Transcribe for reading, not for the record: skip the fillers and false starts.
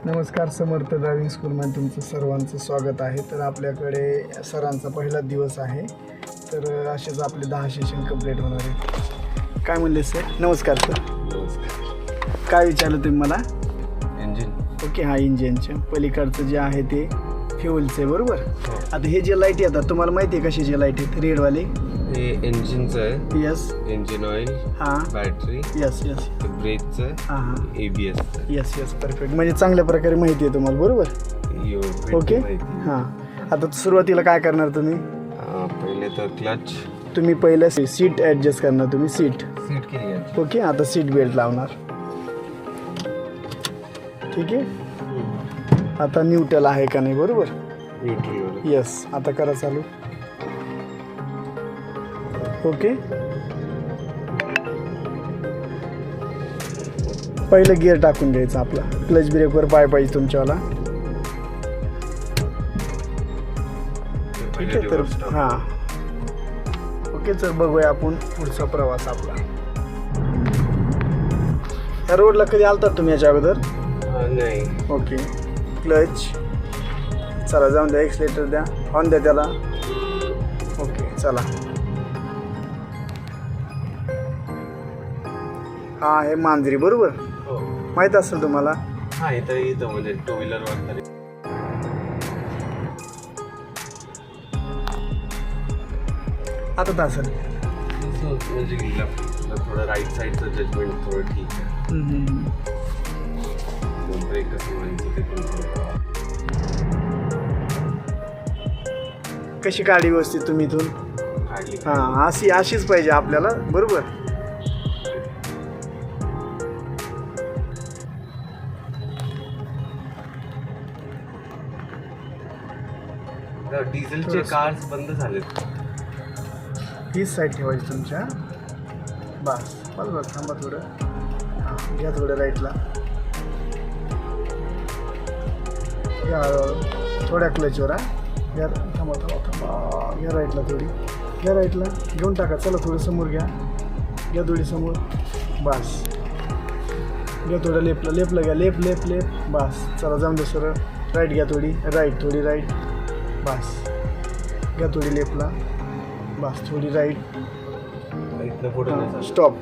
नमस्कार, समर्थ ड्रायव्हिंग स्कूलमध्ये तुमचं सर्वांचं स्वागत आहे. तर आपल्याकडे सरांचा पहिला दिवस आहे, तर असेच आपले 10 सेशन कंप्लीट होणार आहे. काय म्हणले सर? नमस्कार सर. नमस्कार. काय विचारलं तुम्ही मला? इंजिन. ओके, हा इंजिनचं पलीकडचं जे आहे ते फ्युलचं आहे, बरोबर. हो. आता हे जे लाईट येतात तुम्हाला माहिती आहे कशाचे लाईट आहेत? रेडवाले. हे इंजिनचं आहे. यस. Engine oil. हां. बॅटरी. Yes yes. ब्रेकचं. हां हां. ABS. Yes yes, perfect. म्हणजे चांगल्या प्रकारे माहिती आहे तुम्हाला, बरोबर. ओके. हां, आता सुरुवातीला काय करणार तुम्ही? पहिले तर क्लच. तुम्ही पहिलं सीट ॲडजस्ट करणार. तुम्ही सीट केली आहे. ओके. आता सीट बेल्ट लावणार. ठीक आहे. आता न्यूट्रल आहे का नाही, बरोबर. न्यूट्रल. यस. आता करा चालू. ओके. पहिलं गिअर टाकून घ्यायचं आपला. क्लच ब्रेकवर पाय पाहिजे तुमच्यावाला. ठीक आहे. तर हां, ओके. तर बघूया आपण पुढचा प्रवास आपला. या रोडला कधी आलतात तुम्ही याच्या अगोदर? नाही. ओके. क्लच. चला जाऊन द्या. एक्सलेटर द्या. ऑन द्या त्याला. ओके, चला. हा, हे मांजरी, बरोबर. हो. माहीत असेल तुम्हाला. हा, इथं इथं म्हणजे टू व्हीलरवर तरी. आता तर असेल. म्हणजे थोडं राईट साईडचं जजमेंट थोडं ठीक आहे. ब्रेक कसं व्हायचं ते पण थोडं. कशी काढली व्यवस्थित तुम्ही इथून? काढली. हां, अशीच पाहिजे आपल्याला, बरोबर. डिझेलचे कार्स बंद झालेत. हीच साईड ठेवायची तुमच्या. बस बरोबर. थांबा थोडं. हां, घ्या थोडं राईटला. घ्या थोड्या क्लचवर. हां, घ्या. थांबा थांबा थांबा. घ्या राईटला थोडी. घ्या राईटला. घेऊन टाका. चला थोडं समोर घ्या. घ्या थोडी समोर. बस. घ्या थोडं लेफ्टला घ्या. लेफ्ट. बस. चला जाऊन दे सरळ. राईट घ्या थोडी. थोडी राईट. बस. घ्या थोडी लेफ्टला. बस. थोडी राईट. इथनं पुढे स्टॉप.